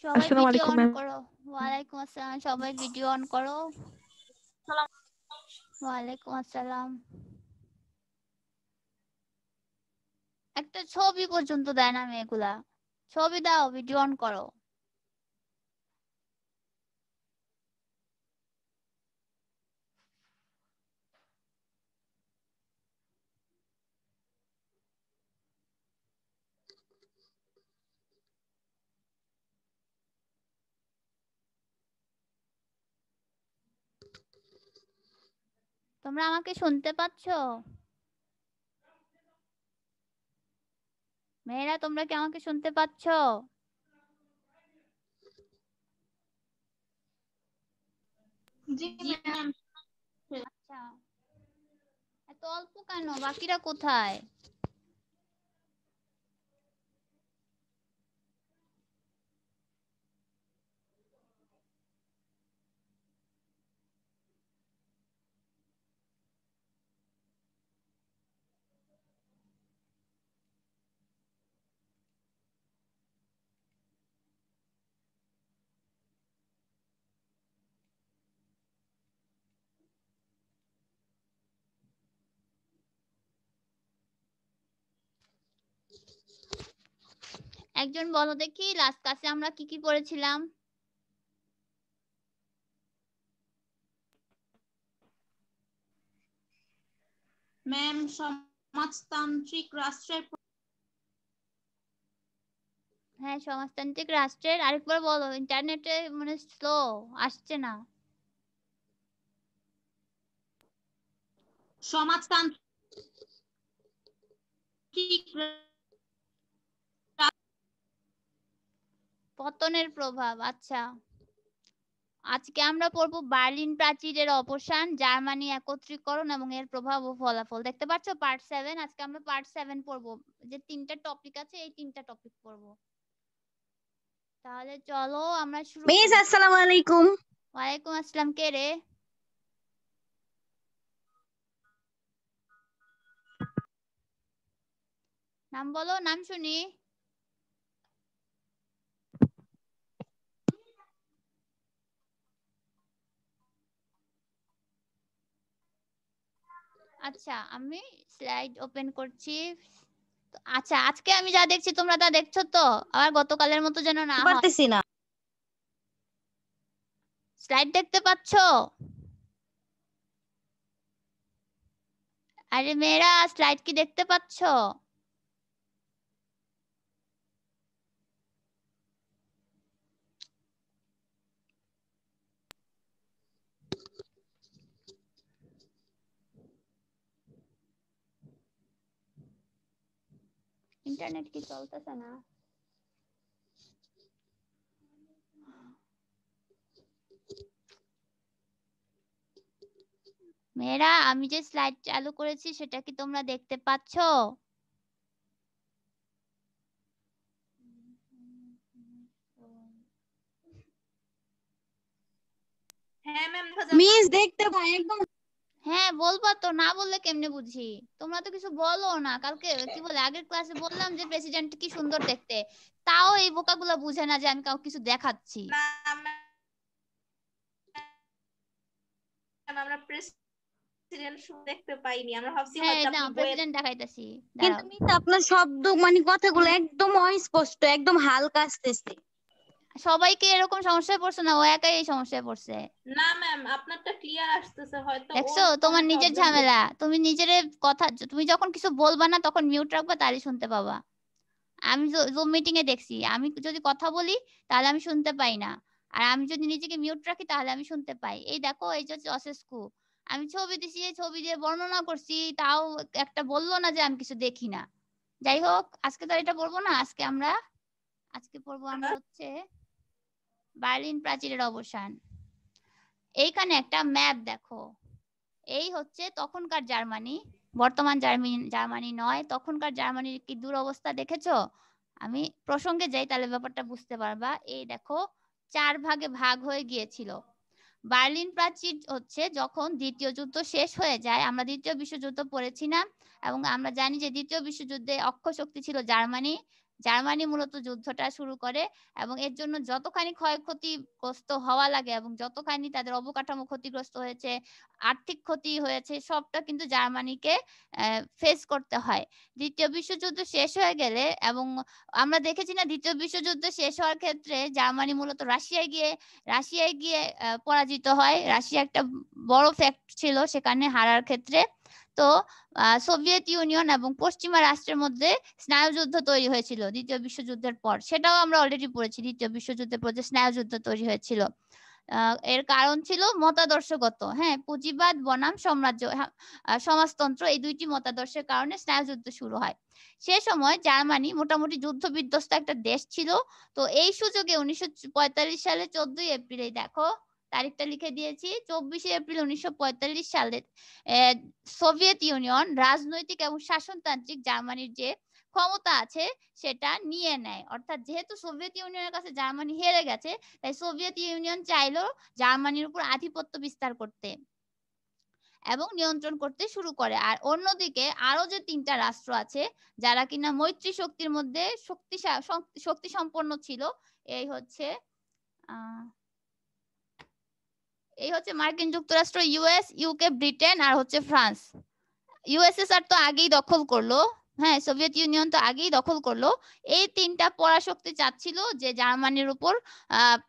সবাই আসসালামু ভিডিও আলাইকুম অন ম্যাম। করো। ওয়ালাইকুম আসসালাম, সবাই ভিডিও অন করো। ওয়ালাইকুম আসসালাম। একটা ছবি পর্যন্ত দেয় না মেয়েগুলা। ছবি দাও, ভিডিও অন করো। তোমরা আমাকে শুনতে পাচ্ছো? মেয়েরা, তোমরা কি আমাকে শুনতে পাচ্ছো? জি ম্যাম। আচ্ছা, এত অল্প কেন? বাকিরা কোথায়? একজন বলো দেখি, লাস্ট ক্লাসে আমরা কি কি পড়েছিলাম? ম্যাম, সমাজতান্ত্রিক রাষ্ট্রের হ্যাঁ, সমাজতান্ত্রিক রাষ্ট্রের আরেকবার বলো, ইন্টারনেটে মানে স্লো আসছে না। সমাজতান্ত্রিক পতনের প্রভাব। আচ্ছা, আজকে আমরা পড়বো বার্লিন প্রাচীরের অবসান, জার্মানি একত্রীকরণ এবং এর প্রভাব ও ফলাফল। দেখতে পাচ্ছ পার্ট 7। আজকে আমরা পার্ট 7 পড়বো। যে 3টা টপিক আছে, এই 3টা টপিক পড়বো। তাহলে চলো আমরা শুরু মিস করি। আসসালামু আলাইকুম। ওয়ালাইকুম আসসালাম। কে রে? নাম বলো, নাম শুনি। আচ্ছা, আমি স্লাইড ওপেন করছি। আচ্ছা, আজকে আমি যা দেখছি তোমরা তা দেখছো তো? আবার গতকালের মতো যেন না হয়। পারতেছি না। স্লাইড দেখতে পাচ্ছো? আরে মেয়েরা, স্লাইড কি দেখতে পাচ্ছো? ইন্টারনেট কি চলতেছে না? মেয়েরা, আমি যে স্লাইড চালু করেছি সেটা কি তোমরা দেখতে পাচ্ছো? হ্যাঁ ম্যাম, দেখা মিস যাচ্ছে। দেখতে পাই একদম। হ্যাঁ, বলবা তো, না বললে কেমনে বুঝি? তোমরা তো কিছু বলো না। কালকে কি বলে, আগের ক্লাসে বললাম যে প্রেসিডেন্ট কি সুন্দর দেখতে, তাও এই বোকাগুলা বুঝে না যে আমি কাউকে কিছু দেখাচ্ছি। না ম্যাম, আমরা প্রেসিডেন্ট দেখতে পাইনি। আমরা ভাবছি হ্যাঁ, হয়তো না, আপনি বইয়ের প্রেসিডেন্ট দেখাইতেছি, কিন্তু দাঁড়াও। মিস আপনার শব্দ মানে কথাগুলো একদম অস্পষ্ট, একদম হালকা আসতেছে। সবাইকে এরকম সমস্যায় পড়ছে না, ও একাই এই সমস্যায় পড়ছে। না ম্যাম, আপনারটা ক্লিয়ার আসতেছে, হয়তো দেখছো, ওর তোমার ফোনে নিজের প্রবলেম ঝামেলা। হচ্ছে। তুমি নিজের কথা, তুমি যখন কিছু বলবা না তখন মিউট রাখবা, তাহলে শুনতে পাবা। আমি জুম মিটিং এ দেখছি, আমি যদি কথা বলি তাহলে আমি শুনতে পাই না, আর আমি যদি নিজেকে মিউট রাখি তাহলে আমি শুনতে পাই। এই দেখো, এই যে অসেস্কু, আমি ছবি দিছি, এই ছবি দিয়ে বর্ণনা করছি, তাও একটা বললো না যে আমি কিছু দেখি না। যাই হোক, আজকে তো আর এটা পড়বো না। আজকে পড়বো আমরা হচ্ছে বার্লিন প্রাচীরের অবসান। এইখানে একটা ম্যাপ দেখো। এই হচ্ছে তখনকার জার্মানি, বর্তমান জার্মানি নয়, তখনকার জার্মানির কি দুরবস্থা দেখেছো? আমি প্রসঙ্গে যাই, তাহলে ব্যাপারটা বুঝতে পারবা। এই দেখো, 4 ভাগে ভাগ হয়ে গিয়েছিল। বার্লিন প্রাচীর হচ্ছে যখন দ্বিতীয় যুদ্ধ শেষ হয়ে যায়। আমরা দ্বিতীয় বিশ্বযুদ্ধ পড়েছি না? এবং আমরা জানি যে দ্বিতীয় বিশ্বযুদ্ধে অক্ষ শক্তি ছিল জার্মানি, জার্মানি মূলত যুদ্ধটা শুরু করে এবং এর জন্য যতখানি ক্ষয়ক্ষতিগ্রস্ত হওয়া লাগে এবং যতখানি তাদের অবকাঠামো ক্ষতিগ্রস্ত হয়েছে, আর্থিক ক্ষতি হয়েছে, সবটা কিন্তু জার্মানিকে ফেস করতে হয়। দ্বিতীয় বিশ্বযুদ্ধ শেষ হয়ে গেলে এবং আমরা দেখেছি না দ্বিতীয় বিশ্বযুদ্ধ শেষ হওয়ার ক্ষেত্রে জার্মানি মূলত রাশিয়ায় গিয়ে পরাজিত হয়। রাশিয়া একটা বড় ফ্যাক্ট ছিল সেখানে হারার ক্ষেত্রে। তো সোভিয়েত ইউনিয়ন এবং পশ্চিমা রাষ্ট্রের মধ্যে স্নায়ুযুদ্ধ তৈরি হয়েছিল দ্বিতীয় বিশ্বযুদ্ধের পর। সেটাও আমরা অলরেডি পড়েছি, দ্বিতীয় বিশ্বযুদ্ধের পর যে স্নায়ুযুদ্ধ তৈরি হয়েছিল। এর কারণ ছিল মতাদর্শগত, হ্যাঁ, পুঁজিবাদ বনাম সাম্রাজ্য, সমাজতন্ত্র, এই দুইটি মতাদর্শের কারণে স্নায়ুযুদ্ধ শুরু হয়। সে সময় জার্মানি মোটামুটি যুদ্ধ বিধ্বস্ত একটা দেশ ছিল। তো এই সুযোগে 1945 সালে 14 এপ্রিল, দেখো তারিখটা লিখে দিয়েছি, 24 এপ্রিল 1945 সালে সোভিয়েত ইউনিয়ন রাজনৈতিক এবং শাসনতান্ত্রিক জার্মানির যে ক্ষমতা আছে সেটা নিয়ে নেয়। অর্থাৎ যেহেতু সোভিয়েত ইউনিয়নের কাছে জার্মানি হেরে গেছে, তাই সোভিয়েত ইউনিয়ন চাইলো জার্মানির উপর আধিপত্য বিস্তার করতে এবং নিয়ন্ত্রণ করতে শুরু করে। আর অন্যদিকে আরো যে 3টা রাষ্ট্র আছে যারা কিনা মৈত্রী শক্তির মধ্যে শক্তি সম্পন্ন ছিল, এই হচ্ছে মার্কিন যুক্তরাষ্ট্র, ইউএস, ইউকে, ব্রিটেন আর হচ্ছে ফ্রান্স। ইউএসএসআর তো আগেই দখল করলো, হ্যাঁ, সোভিয়েত ইউনিয়ন তো আগেই দখল করলো। এই 3টা পরাশক্তি চাচ্ছিল যে জার্মানির উপর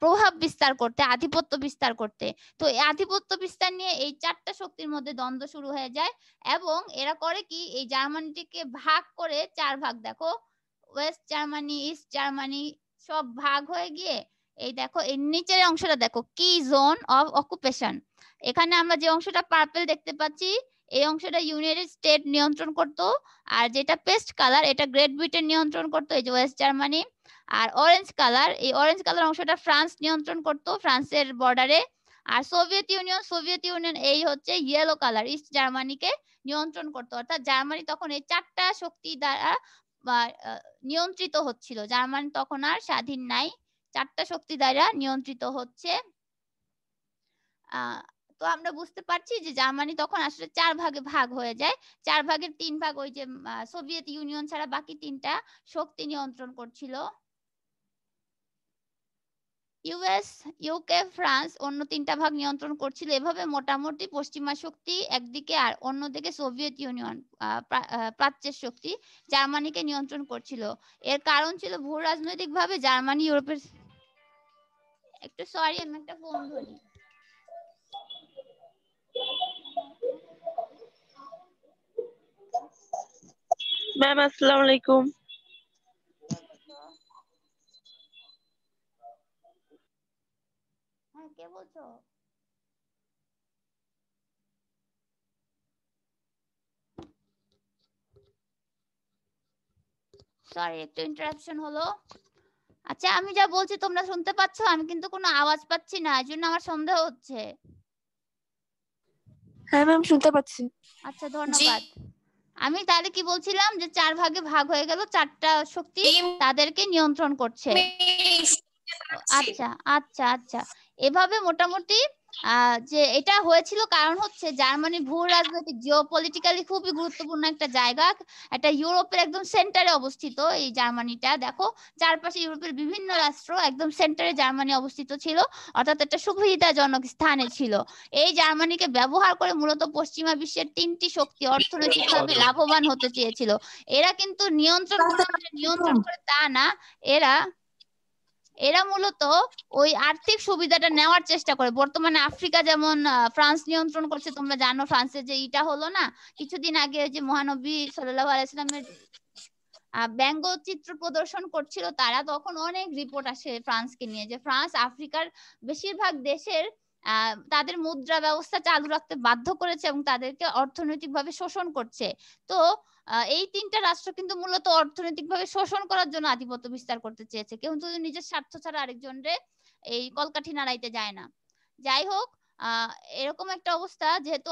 প্রভাব বিস্তার করতে, আধিপত্য বিস্তার করতে। তো এই আধিপত্য বিস্তার নিয়ে এই 4টা শক্তির মধ্যে দ্বন্দ্ব শুরু হয়ে যায় এবং এরা করে কি, এই জার্মানিটিকে ভাগ করে 4 ভাগ, দেখো ওয়েস্ট জার্মানি, ইস্ট জার্মানি সব ভাগ হয়ে গিয়ে এই দেখো এই নিচের অংশটা দেখো, কি জোন অফ অকুপেশন। এখানে আমরা যে অংশটা পার্পল দেখতে পাচ্ছি এই অংশটা ইউনাইটেড স্টেট নিয়ন্ত্রণ করত, আর যেটা পেস্ট কালার এটা গ্রেট ব্রিটেন নিয়ন্ত্রণ করতো, এই যে ওয়েস্ট জার্মানি। আর অরেঞ্জ কালার, এই অরেঞ্জ কালার অংশটা ফ্রান্স নিয়ন্ত্রণ করতো ফ্রান্সের বর্ডারে। আর সোভিয়েত ইউনিয়ন এই হচ্ছে ইয়েলো কালার, ইস্ট জার্মানিকে নিয়ন্ত্রণ করতো। অর্থাৎ জার্মানি তখন এই 4টা শক্তি দ্বারা নিয়ন্ত্রিত হচ্ছিল। জার্মানি তখন আর স্বাধীন নাই, 4টা শক্তি দ্বারা নিয়ন্ত্রিত হচ্ছে। তো আমরা বুঝতে পারছি যে জার্মানি তখন আসলে 4 ভাগে ভাগ হয়ে যায়। 4 ভাগের 3 ভাগ ওই যে সোভিয়েত ইউনিয়ন ছাড়া বাকি 3টা শক্তি নিয়ন্ত্রণ করছিল। ইউএস, ইউকে, ফ্রান্স অন্য 3টা ভাগ নিয়ন্ত্রণ করছিল। এভাবে মোটামুটি পশ্চিমা শক্তি একদিকে আর অন্যদিকে সোভিয়েত ইউনিয়ন প্রাচ্যের শক্তি জার্মানিকে নিয়ন্ত্রণ করছিল। এর কারণ ছিল ভূ রাজনৈতিকভাবে জার্মানি ইউরোপের, একটু সরি আমি একটা ফোন ধরি। ম্যাম আসসালামু আলাইকুম। হ্যাঁ, কে বলছো? সরি একটু ইন্টারাপশন হলো। আচ্ছা, আমি যা বলছি তোমরা শুনতে পাচ্ছ? আমি কিন্তু কোনো আওয়াজ পাচ্ছি না, এজন্য আমার সন্দেহ হচ্ছে। হ্যাঁ ম্যাম শুনতে পাচ্ছি। আচ্ছা, ধন্যবাদ। আমি তাহলে কি বলছিলাম যে 4 ভাগে ভাগ হয়ে গেল, 4টা শক্তি তাদেরকে নিয়ন্ত্রণ করছে। আচ্ছা আচ্ছা আচ্ছা, এভাবে মোটামুটি যে এটা হয়েছিল কারণ হচ্ছে জার্মানি ভূ রাজনৈতিক জিওপলিটিক্যালি খুবই গুরুত্বপূর্ণ একটা জায়গা, একটা ইউরোপের একদম সেন্টারে অবস্থিত এই জার্মানিটা। দেখো চারপাশে ইউরোপের বিভিন্ন রাষ্ট্র, একদম সেন্টারে জার্মানি অবস্থিত ছিল, অর্থাৎ একটা সুবিধাজনক স্থানে ছিল। এই জার্মানিকে ব্যবহার করে মূলত পশ্চিমা বিশ্বের 3টি শক্তি অর্থনৈতিকভাবে লাভবান হতে চেয়েছিল। এরা কিন্তু নিয়ন্ত্রণ করে তা না, এরা মূলত ওই আর্থিক সুবিধাটা নেওয়ার চেষ্টা করে। বর্তমানে আফ্রিকা যেমন ফ্রান্স নিয়ন্ত্রণ করছে, তোমরা জানো ফ্রান্সের যে ইটা হলো না কিছুদিন আগে, যে মহানবী সাল্লাল্লাহু আলাইহি সাল্লামের ব্যঙ্গচিত্র প্রদর্শন করছিল তারা, তখন অনেক রিপোর্ট আসে ফ্রান্সকে নিয়ে যে ফ্রান্স আফ্রিকার বেশিরভাগ দেশের তাদের মুদ্রা ব্যবস্থা চালু রাখতে বাধ্য করেছে এবং তাদেরকে অর্থনৈতিকভাবে শোষণ করছে। তো এই 3টা রাষ্ট্র কিন্তু মূলত অর্থনৈতিকভাবে শোষণ করার জন্য আধিপত্য বিস্তার করতে চেয়েছে। কেউ তো নিজের স্বার্থ ছাড়া আরেকজনরে এই কলকাঠি নাড়াইতে যায় না। যাই হোক, এরকম একটা অবস্থা, যেহেতু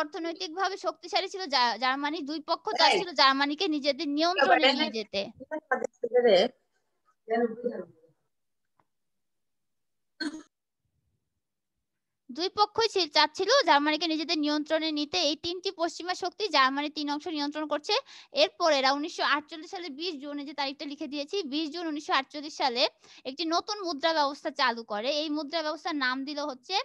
অর্থনৈতিকভাবে শক্তিশালী ছিল জার্মানি, দুই পক্ষ চাচ্ছিল জার্মানিকে নিজেদের নিয়ন্ত্রণে নিয়ে যেতে। দুই পক্ষই চাচ্ছিল জার্মানিকে নিজেদের নিয়ন্ত্রণে নিতে। এই তিনটি পশ্চিমা শক্তি জার্মানির 3 অংশ নিয়ন্ত্রণ করছে। এরপর এরা 1948 সালে 20 জুন, এই যে তারিখটা লিখে দিয়েছি, 20 জুন 1948 সালে একটি নতুন মুদ্রা ব্যবস্থা চালু করে। এই মুদ্রা ব্যবস্থার নাম দিল হচ্ছে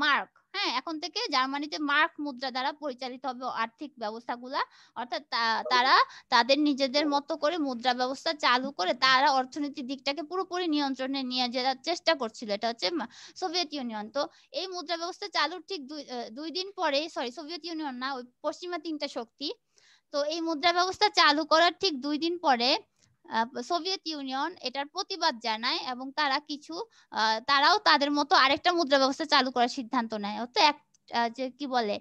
মার্ক। হ্যাঁ, এখন থেকে জার্মানিতে মার্ক মুদ্রা দ্বারা পরিচালিত হবে আর্থিক ব্যবস্থাগুলা। অর্থাৎ তারা তাদের নিজেদের মতো করে মুদ্রা ব্যবস্থা চালু করে তারা অর্থনৈতিক দিকটাকে পুরোপুরি নিয়ন্ত্রণে নিয়ে যাওয়ার চেষ্টা করছিল। এটা হচ্ছে সোভিয়েত ইউনিয়ন। তো এই মুদ্রা ব্যবস্থা চালুর ঠিক দুই দিন পরে, সোভিয়েত ইউনিয়ন না, ওই পশ্চিমা তিনটা শক্তি, তো এই মুদ্রা ব্যবস্থা চালু করার ঠিক 2 দিন পরে সোভিয়েত ইউনিয়ন এটার প্রতিবাদ জানায় এবং তারাও তাদের মতো আরেকটা মুদ্রা ব্যবস্থা চালু করার সিদ্ধান্ত নেয়। তো যে কি বলে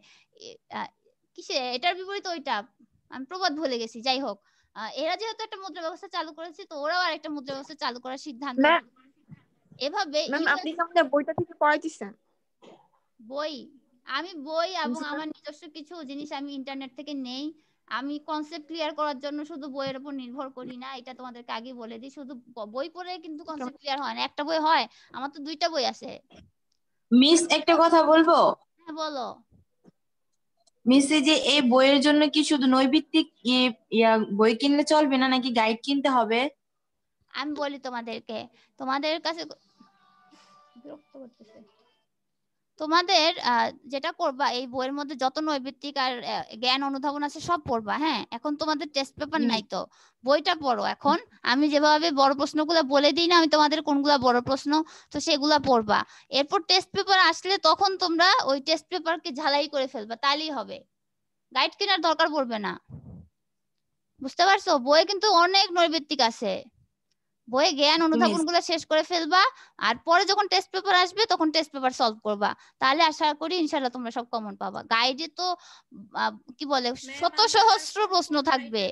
কিসে এটার বিপরীত ওইটা, আমি প্রবাদ ভুলে গেছি, যাই হোক, এরা যেহেতু একটা মুদ্রা ব্যবস্থা চালু করেছে তো ওরাও আরেকটা মুদ্রা ব্যবস্থা চালু করার সিদ্ধান্ত নেয়। এভাবে আপনি কি আমাদের বইটা থেকে পড়াইতেছেন? আমি বই এবং আমার নিজস্ব কিছু জিনিস আমি ইন্টারনেট থেকে নেই। আমি কনসেপ্ট ক্লিয়ার করার জন্য শুধু বইয়ের উপর নির্ভর করি না, এটা তোমাদেরকে আগে বলে দিই। শুধু বই পড়ে কিন্তু কনসেপ্ট ক্লিয়ার হয় না। একটা বই হয়, আমার তো 2টা বই আছে। মিস একটা কথা বলবো? হ্যাঁ বলো। মিস, যে এই বইয়ের জন্য কি শুধু নৈবিত্তিক বই কিনলে চলবে না, নাকি গাইড কিনতে হবে? আমি বলি তোমাদেরকে, তোমাদের কাছে বিরক্ত করতেছে। তোমাদের যেটা করবা, এই বইয়ের মধ্যে যত নৈবিত্তিক আর জ্ঞান অনুধাবন আছে সব পড়বা। হ্যাঁ, এখন তোমাদের টেস্ট পেপার নাই তো বইটা পড়ো। এখন আমি যেভাবে বড় প্রশ্নগুলো বলে দিই না, আমি তোমাদের কোনগুলা বড় প্রশ্ন, তো সেগুলা পড়বা। এরপর টেস্ট পেপার আসলে তখন তোমরা ওই টেস্ট পেপারকে ঝালাই করে ফেলবা, তাহলেই হবে। গাইড কেনার দরকার পড়বে না, বুঝতে পারছো? বইয়ে কিন্তু অনেক নৈবিত্তিক আছে, বইয়ে জ্ঞান অনুধাবন গুলো শেষ করে ফেলবা, আর পরে যখন টেস্ট পেপার আসবে তখন টেস্ট পেপার সলভ করবা। তাহলে আশা করি ইনশাআল্লাহ তোমরা সব কমন পাবা। গাইডে তো কি বলে শত সহস্র প্রশ্ন থাকবে,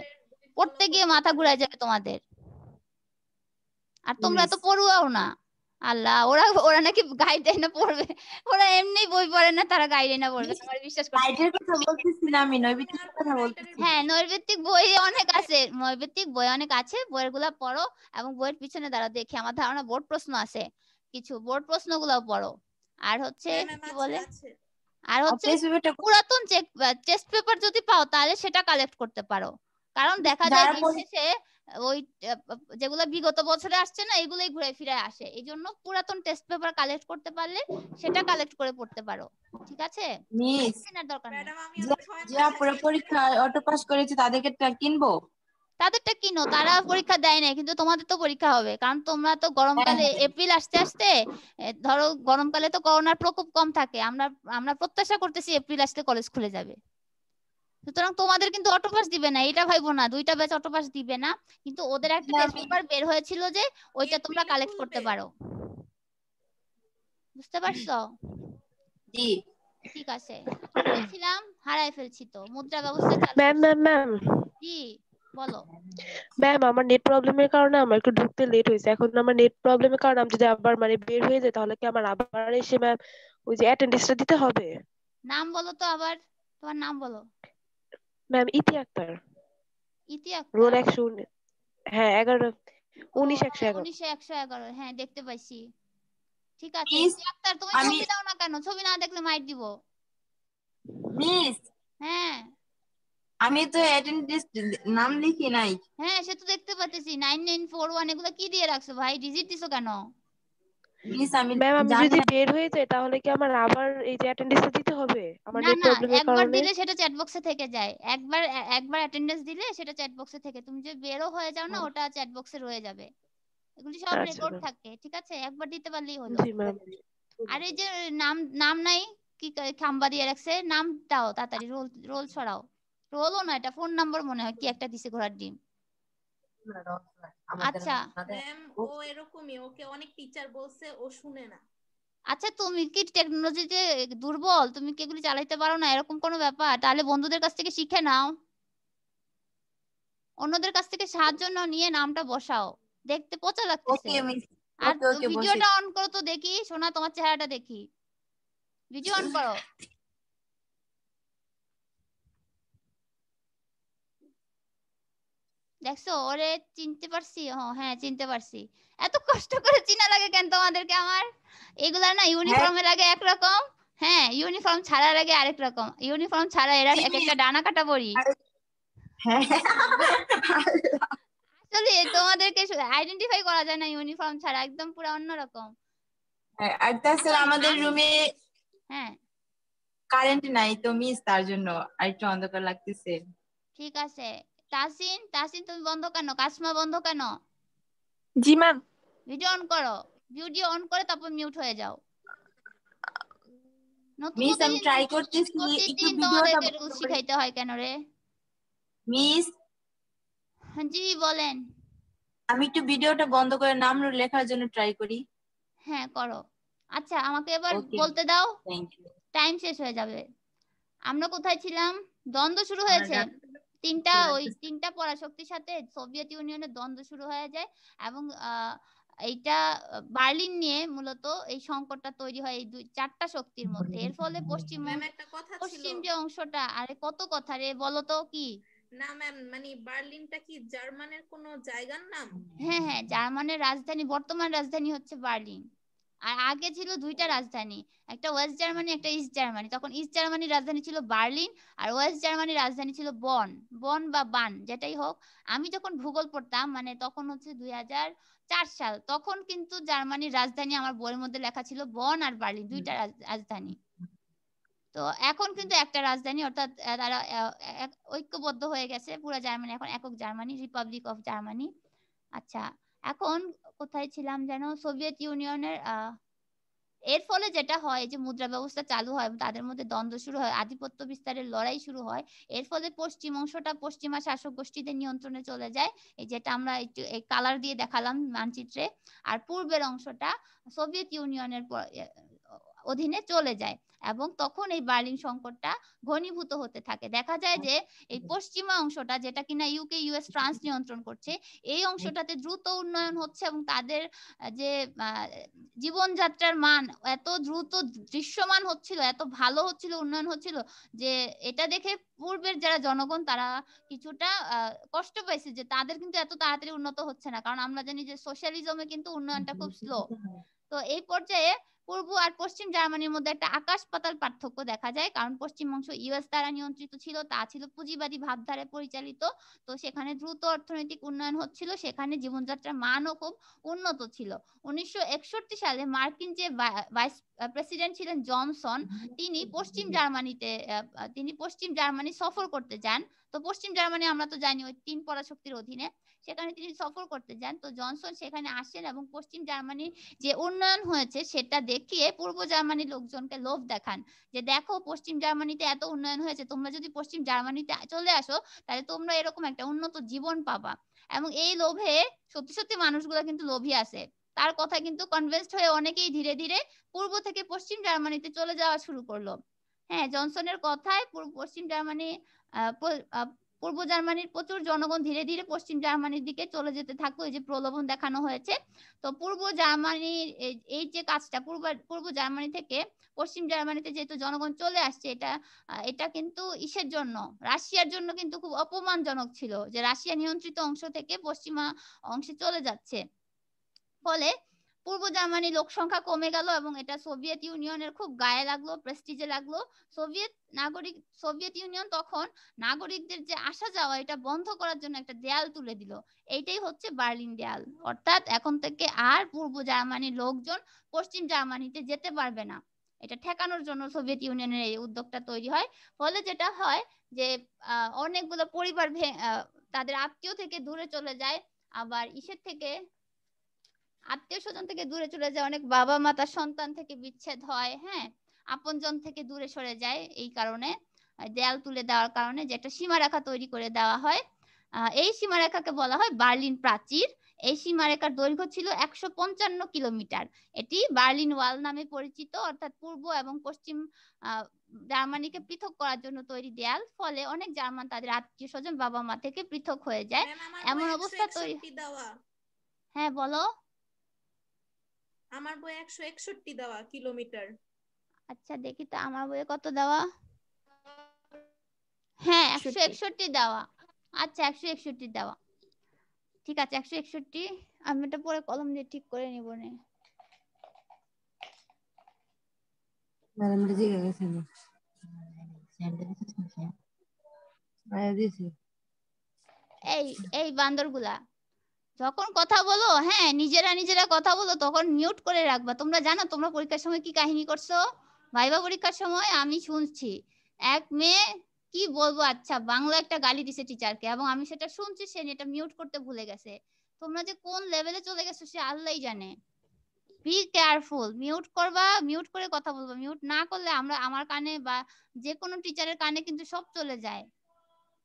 পড়তে গিয়ে মাথা ঘুরায় যাবে তোমাদের। আর তোমরা তো পড়ুয়াও না। আল্লাহ, ওরা নাকি গাইড দেয় না পড়বে, ওরা এমনি বই পড়ে না, তারা গাইড না পড়বে, তোমার বিশ্বাস করতে। গাইডের কথা বলতেছি না, আমি নৈবিত্তিক কথা বলতেছি। হ্যাঁ, নৈবিত্তিক বই অনেক আছে, নৈবিত্তিক বই অনেক আছে, বইগুলা পড়ো এবং বইয়ের পিছনে দাঁড়াও। দেখি, আমার ধারণা বোর্ড প্রশ্ন আছে, কিছু বোর্ড প্রশ্নগুলো পড়ো। আর হচ্ছে কি বলে, আর হচ্ছে পুরাতন টেস্ট পেপার যদি পাও তাহলে সেটা কালেক্ট করতে পারো। কারণ দেখা যায় বিশেষে ওই যেগুলো বিগত বছরে আসছে না, এগুলোই ঘুরে ফিরে আসে। এই জন্য পুরাতন টেস্ট পেপার কালেক্ট করতে পারলে সেটা কালেক্ট করে পড়তে পারো, ঠিক আছে? মিস, কেনার দরকার নেই। যে আপুরা পরীক্ষা অটো পাস করেছে তাদেরকে কিনবো? তাদেরটা কিনো, তারা পরীক্ষা দেয় না, কিন্তু তোমাদের তো পরীক্ষা হবে। কারণ তোমরা তো গরমকালে, এপ্রিল আসতে আসতে ধরো গরমকালে তো করোনার প্রকোপ কম থাকে, আমরা প্রত্যাশা করতেছি এপ্রিল আসতে কলেজ খুলে যাবে। সুতরাং তোমাদের কিন্তু অটো পাস দিবে না, এটা ভাইবো না 2টা ব্যাচ অটো পাস দিবে না, কিন্তু ওদের একটা টেস্ট পেপার বের হয়েছিল যে ওইটা তোমরা কালেক্ট করতে পারো, বুঝতে পারছো? জি ঠিক আছে, বলছিলাম হারাই ফেলছি তো মুদ্রা ব্যবস্থা চালু। ম্যাম জি বলো। ম্যাম, আমার নেট প্রবলেমের কারণে আমার একটু ঢুকতে লেট হয়েছে। এখন আমার নেট প্রবলেমের কারণে আমি যদি আবার বের হয়ে যাই, তাহলে কি আমার আবার এসে ম্যাম ওই যে অ্যাটেন্ডেন্সটা দিতে হবে? নাম বলো তো আবার, তোমার নাম বলো। ম্যাম ইতি আক্তার, ইতি আক্তার, রোল 119। হ্যাঁ 19/111। হ্যাঁ দেখতে পাইছি। ঠিক আছে ইতি আক্তার, তুমি ছবি দাও না কেন? ছবি না দেখলে মাইট দিব। মিস, হ্যাঁ আমি তো অ্যাটেন্ডেন্স নাম লিখি নাই। হ্যাঁ সে তো দেখতে পাচ্ছি, 9941 এগুলো কি দিয়ে রাখছো ভাই? ডিজিট দিছো কেন? মিস আমি ম্যাম, আমি যদি বের হয়ে যাই তাহলে কি আমার আবার এই যে অ্যাটেন্ডেন্সটা দিতে হবে আমার নেট প্রবলেমের একবার কারণে? দিলে সেটা চ্যাট বক্সে থেকে যায়। একবার অ্যাটেন্ডেন্স দিলে সেটা চ্যাট বক্সে থেকে, তুমি যে বেরো হয়ে যাও না, ওটা চ্যাট বক্সে রয়ে যাবে। এগুলি সব রেকর্ড থাকে, ঠিক আছে? একবার দিতে পারলেই হলো। জি ম্যাম। আর এই যে নাম নাই, কি খাম্বা দিয়ে রাখছে, নাম দাও তাড়াতাড়ি, রোল ছড়াও। রোলও না, এটা ফোন নাম্বার মনে হয়, কি একটা দিছে ঘোড়ার ডিম। আচ্ছা ম্যাম, ও এরকমই, ওকে অনেক টিচার বলছে, ও শুনে না। আচ্ছা, তুমি কি টেকনোলজিতে দুর্বল? তুমি কি এগুলি চালাইতে পারো না, এরকম কোনো ব্যাপার? তাহলে বন্ধুদের কাছ থেকে শিখে নাও, অন্যদের কাছ থেকে সাহায্য নিয়ে নামটা বসাও। দেখতে পচা লাগতেছে। আর ভিডিওটা অন করো তো দেখি, সোনা তোমার চেহারাটা দেখি, ভিডিও অন করো। দেখছো ওরে চিনতে পারছি? হ্যাঁ চিনতে পারছি। এত কষ্ট করে চিনা লাগে কেন তোমাদেরকে আমার? এগুলা না ইউনিফর্মের আগে একরকম, হ্যাঁ, ইউনিফর্ম ছাড়ার আগে আরেক রকম, ইউনিফর্ম ছাড়া এরা এক একটা ডানা কাটা বড়ি। হ্যাঁ আসলে তোমাদেরকে আইডেন্টিফাই করা যায় না ইউনিফর্ম ছাড়া, একদম পুরো অন্যরকম। আর তাছাড়া আমাদের রুমে হ্যাঁ কারেন্ট নাই তো মিস, তার জন্য আরেকটু অন্ধকার লাগতেছে। ঠিক আছে। তাসিন, তাসিন তুমি বন্ধ কেন? কাসমা বন্ধ কেন? জি ম্যাম। ভিডিও অন করো, ভিডিও অন করে তারপর মিউট হয়ে যাও। নতুন মিস আমি ট্রাই করতেছি, একটু প্রতিদিন ভিডিওটা তোমাদেরকে রুল শিখাইতে হয় কেন রে? মিস জি বলেন। আমি একটু ভিডিওটা বন্ধ করে নাম লেখার জন্য ট্রাই করি। হ্যাঁ করো। আচ্ছা আমাকে এবার ওকে বলতে দাও, থ্যাংক ইউ। টাইম শেষ হয়ে যাবে। আমরা কোথায় ছিলাম? দ্বন্দ্ব শুরু হয়েছে, ওই তিনটা পরাশক্তির সাথে সোভিয়েত ইউনিয়নের দ্বন্দ্ব শুরু হয়ে যায় এবং এইটা বার্লিন নিয়ে মূলত এই সংকটটা তৈরি হয় এই চারটা শক্তির মধ্যে। এর ফলে ম্যাম একটা কথা ছিল। পশ্চিম যে অংশটা, আরে কত কথা রে, বলো তো কি? না ম্যাম, মানে বার্লিনটা কি জার্মানের কোনো জায়গার নাম? হ্যাঁ হ্যাঁ, জার্মানের রাজধানী, বর্তমান রাজধানী হচ্ছে বার্লিন। আর আগে ছিল দুইটা রাজধানী, একটা ওয়েস্ট জার্মানি একটা ইস্ট জার্মানি। তখন ইস্ট জার্মানির রাজধানী ছিল বার্লিন আর ওয়েস্ট জার্মানির রাজধানী ছিল বন। বন বা বান যেটাই হোক। আমি যখন ভূগোল পড়তাম, মানে তখন হচ্ছে 2004 সাল, তখন কিন্তু জার্মানির রাজধানী আমার বইয়ের মধ্যে লেখা ছিল বন আর বার্লিন, দুইটা রাজধানী। তো এখন কিন্তু একটা রাজধানী, অর্থাৎ তারা ঐক্যবদ্ধ হয়ে গেছে, পুরো জার্মানি এখন একক জার্মানি, রিপাবলিক অফ জার্মানি। আচ্ছা এখন কোথায় ছিলাম যেন? সোভিয়েত ইউনিয়নের এর ফলে যেটা হয় যে মুদ্রা ব্যবস্থা চালু হয়, তাদের মধ্যে দ্বন্দ্ব শুরু হয়, আধিপত্য বিস্তারের লড়াই শুরু হয়। এর ফলে পশ্চিম অংশটা পশ্চিমা শাসক গোষ্ঠীদের নিয়ন্ত্রণে চলে যায়, এই যেটা আমরা একটু এই কালার দিয়ে দেখালাম মানচিত্রে। আর পূর্বের অংশটা সোভিয়েত ইউনিয়নের অধীনে চলে যায় এবং তখন এই বার্লিন সংকটটা ঘনীভূত হতে থাকে। দেখা যায় যে এই পশ্চিমা অংশটা, যেটা কিনা ইউকে, ইউএস, ফ্রান্স নিয়ন্ত্রণ করছে, এই অংশটাতে দ্রুত উন্নয়ন হচ্ছে এবং তাদের যে জীবনযাত্রার মান এত দ্রুত দৃশ্যমান হচ্ছিল, এত ভালো হচ্ছিল, উন্নয়ন হচ্ছিল যে এটা দেখে পূর্বের যারা জনগণ তারা কিছুটা কষ্ট পাইছে যে তাদের কিন্তু এত তাড়াতাড়ি উন্নত হচ্ছে না, কারণ আমরা জানি যে সোশ্যালিজমে কিন্তু উন্নয়নটা খুব স্লো। তো এই পর্যায়ে পূর্ব আর পশ্চিম জার্মানির মধ্যে একটা আকাশ পাতাল পার্থক্য দেখা যায়, কারণ পশ্চিম অংশ ইউএস দ্বারা নিয়ন্ত্রিত ছিল, তা ছিল পুঁজিবাদী ভাবধারায় পরিচালিত। তো সেখানে দ্রুত অর্থনৈতিক উন্নয়ন হচ্ছিল, সেখানে জীবনযাত্রার মানও খুব উন্নত ছিল। 1961 সালে মার্কিন যে ভাইস প্রেসিডেন্ট ছিলেন জনসন, তিনি পশ্চিম জার্মানি সফর করতে যান। তো পশ্চিম জার্মানি আমরা তো জানি ওই তিন পরাশক্তির অধীনে, সেখানে তিনি সফর করতে যান। তো জনসন সেখানে আসেন এবং পশ্চিম জার্মানির যে উন্নয়ন হয়েছে সেটা দেখিয়ে পূর্ব জার্মানির লোকজনকে লোভ দেখান যে দেখো পশ্চিম জার্মানিতে এত উন্নয়ন হয়েছে, তোমরা যদি পশ্চিম জার্মানিতে চলে আসো তাহলে তোমরা এরকম একটা উন্নত জীবন পাবা। এবং এই লোভে সত্যি সত্যি মানুষগুলো কিন্তু লোভী আছে, তার কথা কিন্তু কনভিন্সড হয়ে অনেকেই ধীরে ধীরে পূর্ব থেকে পশ্চিম জার্মানিতে চলে যাওয়া শুরু করলো। হ্যাঁ, জনসনের কথায় পশ্চিম জার্মানি পূর্ব জার্মানির প্রচুর জনগণ ধীরে ধীরে পশ্চিম জার্মানির দিকে চলে যেতে থাকলো, এই যে প্রলোভন দেখানো হয়েছে। তো পূর্ব জার্মানির এই যে কাজটা, পূর্ব জার্মানি থেকে পশ্চিম জার্মানিতে যেহেতু জনগণ চলে আসছে, এটা কিন্তু ইসের জন্য, রাশিয়ার জন্য কিন্তু খুব অপমানজনক ছিল যে রাশিয়া নিয়ন্ত্রিত অংশ থেকে পশ্চিমা অংশে চলে যাচ্ছে। ফলে পূর্ব জার্মানির লোক সংখ্যা কমে গেল এবং এটা সোভিয়েত ইউনিয়নের খুব গায়ে লাগলো, প্রেস্টিজে লাগলো। সোভিয়েত ইউনিয়ন তখন নাগরিকদের যে আসা যাওয়া এটা বন্ধ করার জন্য একটা দেয়াল তুলে দিল, এইটাই হচ্ছে বার্লিন দেয়াল। অর্থাৎ এখন থেকে আর পূর্ব জার্মানির লোকজন পশ্চিম জার্মানিতে যেতে পারবে না। এটা ঠেকানোর জন্য সোভিয়েত ইউনিয়নের এই উদ্যোগটা তৈরি হয়। ফলে যেটা হয় যে অনেকগুলো পরিবার তাদের আত্মীয় থেকে দূরে চলে যায়, আবার ইসের থেকে আত্মীয় স্বজন থেকে দূরে চলে যায়, অনেক বাবা মা তার সন্তান থেকে বিচ্ছেদ হয়, হ্যাঁ, আপনজন থেকে দূরে সরে যায়। এই কারণে দেয়াল তুলে দেওয়ার কারণে যে একটা সীমারেখা তৈরি করে দেওয়া হয়, এই সীমারেখাকে বলা হয় বার্লিন প্রাচীর। এই সীমারেখার দৈর্ঘ্য ছিল 155 কিলোমিটার। এটি বার্লিন ওয়াল নামে পরিচিত, অর্থাৎ পূর্ব এবং পশ্চিম জার্মানিকে পৃথক করার জন্য তৈরি দেয়াল। ফলে অনেক জার্মান তাদের আত্মীয় স্বজন বাবা মা থেকে পৃথক হয়ে যায়, এমন অবস্থা তৈরি। হ্যাঁ বলো। আমার বই 161 দেওয়া কিলোমিটার। আচ্ছা দেখি তো আমার বইয়ে কত দেওয়া। হ্যাঁ 161 দেওয়া। আচ্ছা 161 দেওয়া, ঠিক আছে 161। আমি এটা পরে কলম দিয়ে ঠিক করে নিব নে। ম্যাডামটা জিজ্ঞাসা গেছিল এই এই বান্দরগুলা যখন কথা বলো, হ্যাঁ নিজেরা কথা বলো, তখন মিউট করে রাখবা। তোমরা জানো তোমরা পরীক্ষার সময় কি কাহিনী করছো? ভাইবা পরীক্ষার সময় আমি শুনছি এক মেয়ে, কি বলবো, আচ্ছা বাংলা একটা গালি দিছে টিচারকে, এবং আমি সেটা শুনছি, সে এটা মিউট করতে ভুলে গেছে। তোমরা যে কোন লেভেলে চলে গেছো সে আল্লাহই জানে। বি কেয়ারফুল, মিউট করবা, মিউট করে কথা বলবা। মিউট না করলে আমার কানে বা যে কোনো টিচারের কানে কিন্তু সব চলে যায়।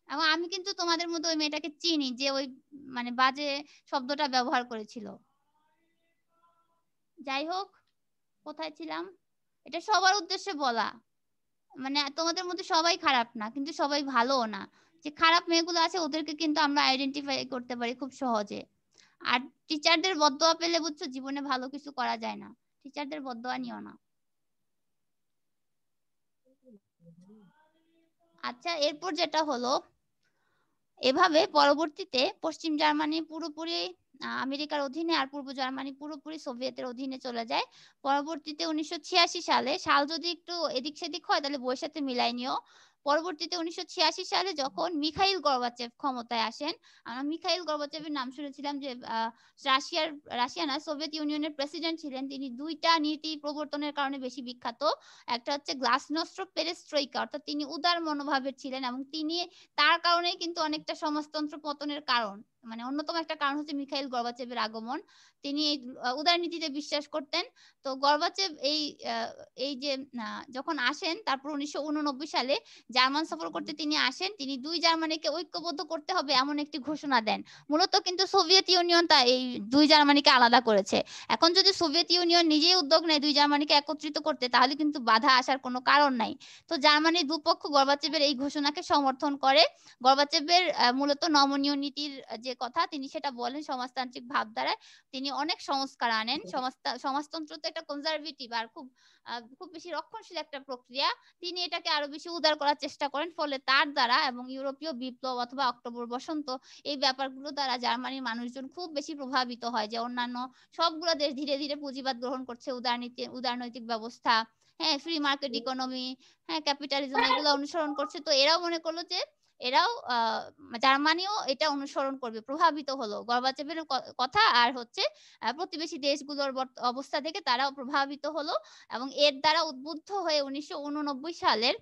এবং আমি কিন্তু তোমাদের মধ্যে ওই মেয়েটাকে চিনি যে ওই মানে বাজে শব্দটা ব্যবহার করেছিল। যাই হোক, কোথায় ছিলাম? এটা সবার উদ্দেশ্যে বলা, মানে তোমাদের মধ্যে সবাই খারাপ না, কিন্তু সবাই ভালোও না। যে খারাপ মেয়েগুলো আছে ওদেরকে কিন্তু আমরা আইডেন্টিফাই করতে পারি খুব সহজে। আর টিচারদের বদদোয়া পেলে বুঝছো জীবনে ভালো কিছু করা যায় না। টিচারদের বদদোয়া নিও না। আচ্ছা, এরপর যেটা হলো, এভাবে পরবর্তীতে পশ্চিম জার্মানি পুরোপুরি আমেরিকার অধীনে, আর পূর্ব জার্মানি পুরোপুরি সোভিয়েতের অধীনে চলে যায়। পরবর্তীতে 1986 সালে, সাল যদি একটু এদিক সেদিক হয় তাহলে বইয়ের সাথে মিলাই নিও। পরবর্তীতে 1986 সালে যখন মিখাইল গর্বাচেভ ক্ষমতায় আসেন, আমরা মিখাইল গর্বাচেভের নাম শুনেছিলাম যে রাশিয়া না, সোভিয়েত ইউনিয়নের প্রেসিডেন্ট ছিলেন। তিনি দুইটা নীতি প্রবর্তনের কারণে বেশি বিখ্যাত। একটা হচ্ছে গ্লাসনস্ট পেরেস্ট্রোইকা, অর্থাৎ তিনি উদার মনোভাবের ছিলেন, এবং তিনি তার কারণেই কিন্তু অনেকটা সমাজতন্ত্র পতনের কারণ, মানে অন্যতম একটা কারণ হচ্ছে মিখাইল গর্বাচেভের আগমন। তিনি এই উদারনীতিতে বিশ্বাস করতেন। তো গর্বাচেভ এই যে যখন আসেন, তারপর 1989 সালে জার্মান সফর করতে তিনি আসেন। তিনি দুই জার্মানিকে ঐক্যবদ্ধ করতে হবে এমন একটি ঘোষণা দেন। মূলত কিন্তু সোভিয়েত ইউনিয়ন তা এই দুই জার্মানিকে আলাদা করেছে। এখন যদি সোভিয়েত ইউনিয়ন নিজেই উদ্যোগ নেয় দুই জার্মানিকে একত্রিত করতে, তাহলে কিন্তু বাধা আসার কোনো কারণ নাই। তো জার্মানির দুপক্ষ গর্বাচেভের এই ঘোষণাকে সমর্থন করে। গর্বাচেভের মূলত নমনীয় নীতির যে কথা তিনি সেটা বলেন সমাজতান্ত্রিক ভাবধারায়। তিনি অনেক সংস্কার আনেন। সমাজতন্ত্র তো একটা কনজারভেটিভ আর খুব বেশি রক্ষণশীল একটা প্রক্রিয়া। তিনি এটাকে আরো বেশি উদার করার চেষ্টা করেন। ফলে তার দ্বারা এবং ইউরোপীয় বিপ্লব অথবা অক্টোবর বসন্ত, এই ব্যাপারগুলো দ্বারা জার্মানির মানুষজন খুব বেশি প্রভাবিত হয়, যে অন্যান্য সবগুলো দেশ ধীরে ধীরে পুঁজিবাদ গ্রহণ করছে, উদারনৈতিক ব্যবস্থা, হ্যাঁ ফ্রি মার্কেট ইকোনমি, হ্যাঁ ক্যাপিটালিজম, এগুলো অনুসরণ করছে। তো এরাও মনে করলো যে এরাও জার্মানিও এটা অনুসরণ করবে, প্রভাবিত হলো গর্বাচেভের কথা আর হচ্ছে প্রতিবেশী দেশগুলোর অবস্থা থেকে তারাও প্রভাবিত হলো। এবং এর দ্বারা উদ্বুদ্ধ হয়ে 1989 সালের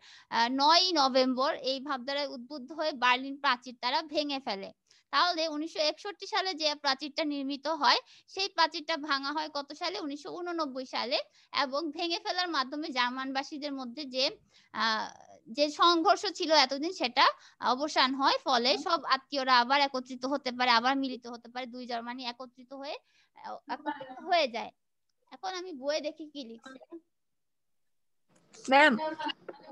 9 নভেম্বর এই ভাবধারায় উদ্বুদ্ধ হয়ে বার্লিন প্রাচীর তারা ভেঙে ফেলে। তাহলে 1961 সালে যে প্রাচীরটা নির্মিত হয়, সেই প্রাচীরটা ভাঙা হয় কত সালে? 1989 সালে। এবং ভেঙে ফেলার মাধ্যমে জার্মানবাসীদের মধ্যে যে সংঘর্ষ ছিল এতদিন, সেটা অবসান হয়। ফলে সব আত্মীয়রা আবার একত্রিত হতে পারে, আবার মিলিত হতে পারে, দুই জার্মানি একত্রিত হয়ে যায়। এখন আমি বইয়ে দেখি কি লিখছে। ম্যাম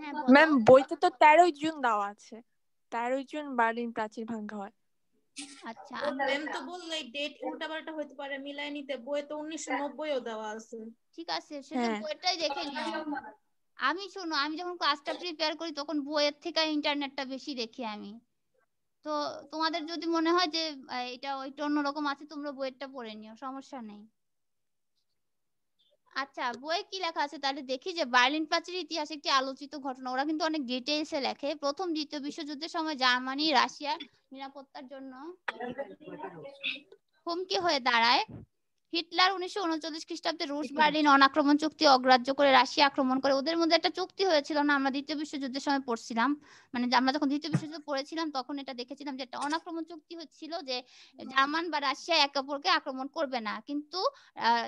হ্যাঁ ম্যাম, বলো। বইতে তো 13 জুন দেওয়া আছে, 13 জুন বার্লিন প্রাচীর ভাঙা হয়। আচ্ছা, ম্যাম তো বললো এই ডেট উল্টাপাল্টা হতে পারে, মিলাই নিতে। বইয়ে তো 1990 ও দেওয়া আছে। ঠিক আছে, সেটা হ্যাঁ। বইটাই দেখে নিও। আমি শোনো, আমি যখন ক্লাসটা প্রিপেয়ার করি তখন বইয়ের থেকে ইন্টারনেটটা বেশি দেখি আমি। তো তোমাদের যদি মনে হয় যে এটা ওইটা অন্যরকম আছে, তোমরা বইয়েরটা পড়ে নিও, সমস্যা নেই। আচ্ছা, বইয়ে কি লেখা আছে তাহলে দেখি। যে বার্লিন প্রাচীরের ইতিহাস একটি আলোচিত ঘটনা, ওরা কিন্তু অনেক ডিটেইলসে লেখে। প্রথম দ্বিতীয় বিশ্বযুদ্ধের সময় জার্মানি রাশিয়ার নিরাপত্তার জন্য হুমকি হয়ে দাঁড়ায়। হিটলার 1939 খ্রিস্টাব্দে রুশ বার্লিন অনাক্রমণ চুক্তি অগ্রাহ্য করে রাশিয়া আক্রমণ করে। ওদের মধ্যে একটা চুক্তি হয়েছিল না, আমরা দ্বিতীয় বিশ্বযুদ্ধের সময় পড়ছিলাম, মানে আমরা যখন দ্বিতীয় বিশ্বযুদ্ধ পড়েছিলাম তখন এটা দেখেছিলাম যে একটা অনাক্রমণ চুক্তি হচ্ছিল, যে জার্মান বা রাশিয়া একে অপরকে আক্রমণ করবে না। কিন্তু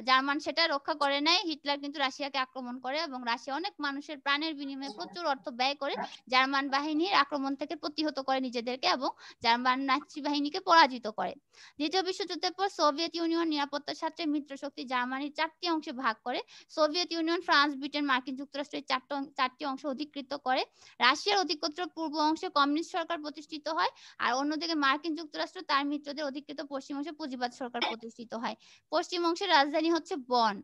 জার্মান সেটা রক্ষা করে নাই। হিটলার কিন্তু রাশিয়াকে আক্রমণ করে এবং রাশিয়া অনেক মানুষের প্রাণের বিনিময়ে প্রচুর অর্থ ব্যয় করে জার্মান বাহিনীর আক্রমণ থেকে প্রতিহত করে নিজেদেরকে, এবং জার্মান নাৎসি বাহিনীকে পরাজিত করে। দ্বিতীয় বিশ্বযুদ্ধের পর সোভিয়েত ইউনিয়ন নিরাপত্তার স্বার্থে মিত্রশক্তি জার্মানির 4টি অংশে ভাগ করে। সোভিয়েত ইউনিয়ন, ফ্রান্স, ব্রিটেন, মার্কিন যুক্তরাষ্ট্রের 4টি অংশ অধিকৃত করে। রাশিয়ার অধিকৃত পূর্ব অংশে কমিউনিস্ট সরকার প্রতিষ্ঠিত হয়, আর অন্যদিকে মার্কিন যুক্তরাষ্ট্র তার মিত্রদের অধিকৃত পশ্চিম অংশে পুঁজিবাদ সরকার প্রতিষ্ঠিত হয়। পশ্চিম অংশের রাজধানী হচ্ছে বন,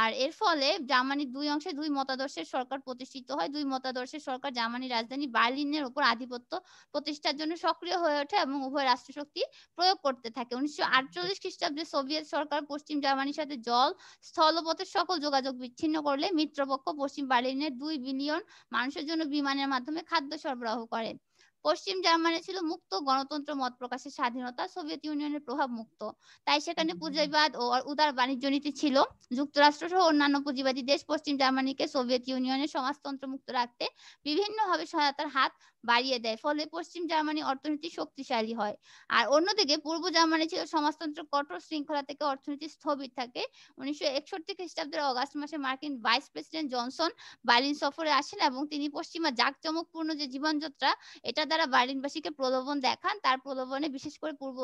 আর এর ফলে জার্মানির দুই অংশে দুই মতাদর্শের সরকার প্রতিষ্ঠিত হয়। দুই মতাদর্শের সরকার জার্মানির রাজধানী বার্লিনের উপর আধিপত্য প্রতিষ্ঠার জন্য সক্রিয় হয়ে ওঠে এবং উভয় রাষ্ট্রশক্তি প্রয়োগ করতে থাকে। 1948 খ্রিস্টাব্দে সোভিয়েত সরকার পশ্চিম জার্মানির সাথে জল স্থলপথের সকল যোগাযোগ বিচ্ছিন্ন করলে মিত্রপক্ষ পশ্চিম বার্লিনের 2 বিলিয়ন মানুষের জন্য বিমানের মাধ্যমে খাদ্য সরবরাহ করে। পশ্চিম জার্মানি ছিল মুক্ত গণতন্ত্র, মত প্রকাশের স্বাধীনতা, সোভিয়েত ইউনিয়নের প্রভাব মুক্ত, তাই সেখানে পুঁজিবাদ ও উদার বাণিজ্য নীতি ছিল। যুক্তরাষ্ট্র সহ অন্যান্য পুঁজিবাদী দেশ পশ্চিম জার্মানিকে সোভিয়েত ইউনিয়নের সমাজতন্ত্র মুক্ত রাখতে বিভিন্নভাবে সহায়তার হাত বাড়িয়ে দেয়, ফলে পশ্চিম জার্মানি অর্থনীতি শক্তিশালী হয়। আর অন্যদিকে পূর্ব জার্মানি ছিল সমাজতন্ত্র কঠোর শৃঙ্খলা থেকে অর্থনীতি স্থবির থাকে। 1961 খ্রিস্টাব্দের অগাস্ট মাসে মার্কিন ভাইস প্রেসিডেন্ট জনসন বার্লিন সফরে আসেন এবং তিনি পশ্চিমা জাঁকজমকপূর্ণ যে জীবনযাত্রা এটা দ্বারা বার্লিনবাসীকে প্রলোভন দেখান। তার প্রলোভনে বিশেষ করে পূর্ব